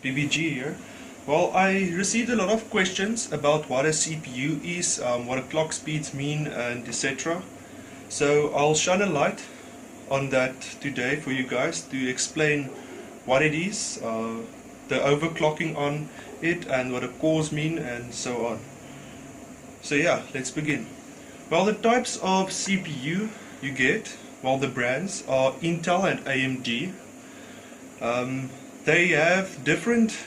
BBG here. Well, I received a lot of questions about what a CPU is, what a clock speeds mean, and etc. So I'll shine a light on that today for you guys to explain what it is, the overclocking on it, and what the cores mean, and so on. So yeah, let's begin. Well, the types of CPU you get, well, the brands are Intel and AMD. They have different,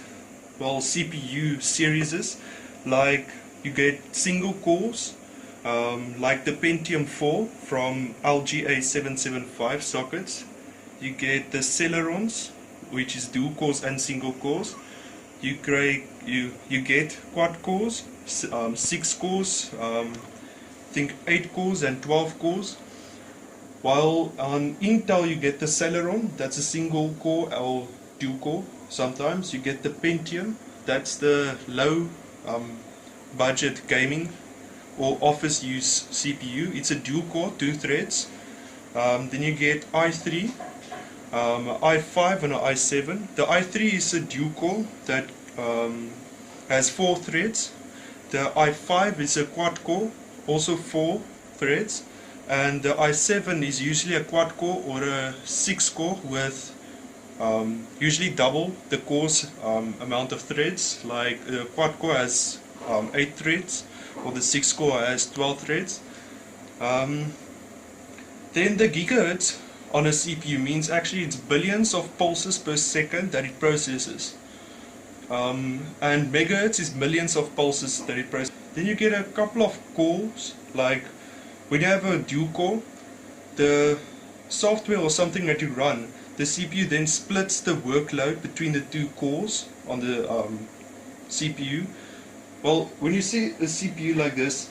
CPU series, like you get single cores, like the Pentium 4 from LGA775 sockets. You get the Celerons, which is dual cores and single cores. You get quad cores, 6 cores, I think 8 cores and 12 cores. While on Intel you get the Celeron, that's a single core or dual core. Sometimes you get the Pentium, that's the low budget gaming or office use CPU. It's a dual core, 2 threads. Then you get i3, i5 and i7. The i3 is a dual core that has 4 threads. The i5 is a quad core, also 4 threads. And the i7 is usually a quad core or a 6 core with usually double the core's amount of threads. Like the quad core has 8 threads, or the 6 core has 12 threads. Then the gigahertz on a CPU means actually it's billions of pulses per second that it processes. And megahertz is millions of pulses that it processes. Then you get a couple of cores, like when you have a dual core, the software or something that you run, the CPU then splits the workload between the 2 cores on the CPU. Well, when you see a CPU like this,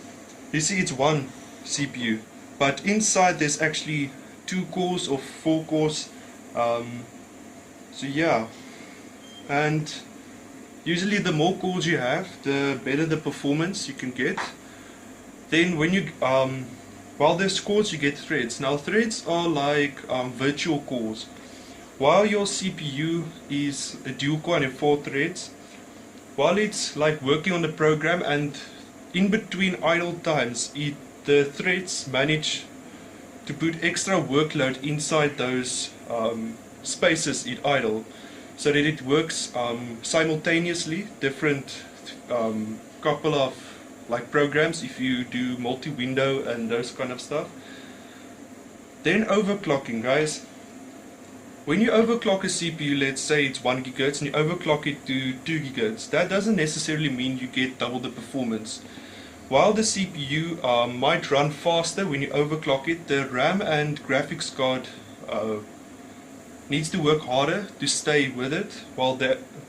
you see it's one CPU, but inside there's actually 2 cores or 4 cores. So yeah, and usually the more cores you have, the better the performance you can get. Then when you while there's cores, you get threads. Now threads are like virtual cores. While your CPU is a dual core and 4 threads, while it's like working on the program, and in between idle times, the threads manage to put extra workload inside those spaces it idle, so that it works simultaneously, different couple of like programs if you do multi-window and those kind of stuff. Then overclocking, guys. When you overclock a CPU, let's say it's 1 GHz and you overclock it to 2 GHz, that doesn't necessarily mean you get double the performance. While the CPU might run faster when you overclock it, the RAM and graphics card needs to work harder to stay with it. Well,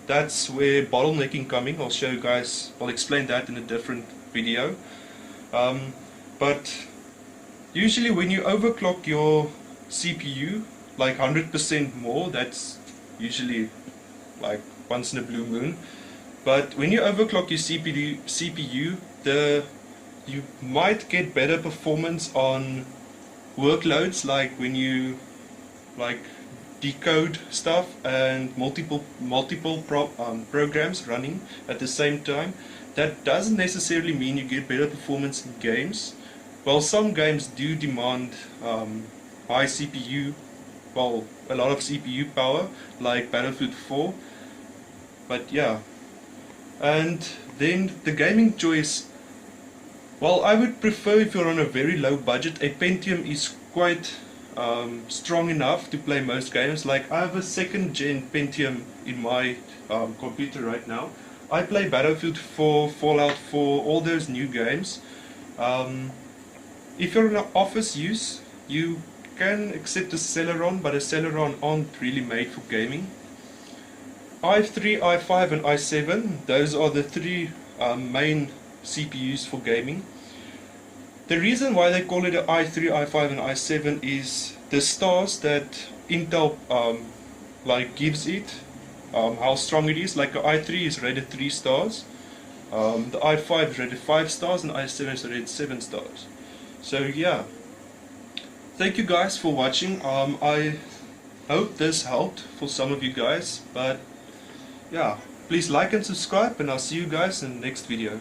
that's where bottlenecking coming. I'll show you guys, I'll explain that in a different video. But usually when you overclock your CPU like 100% more, that's usually like once in a blue moon. But when you overclock your CPU, you might get better performance on workloads, like when you decode stuff and multiple programs running at the same time. That doesn't necessarily mean you get better performance in games. Well, some games do demand high CPU, well, a lot of CPU power, like Battlefield 4. But yeah, and then the gaming choice. Well, I would prefer, if you're on a very low budget, a Pentium is quite strong enough to play most games. Like I have a 2nd gen Pentium in my computer right now. I play Battlefield 4, Fallout 4, all those new games. If you're in an office use, you can accept a Celeron, but a Celeron aren't really made for gaming. i3, i5 and i7, those are the 3 main CPUs for gaming. The reason why they call it an i3, i5 and i7 is the stars that Intel gives it, how strong it is. Like the i3 is rated 3 stars, the i5 is rated 5 stars, and i7 is rated 7 stars. So yeah, thank you guys for watching. I hope this helped for some of you guys, but yeah, please like and subscribe, and I'll see you guys in the next video.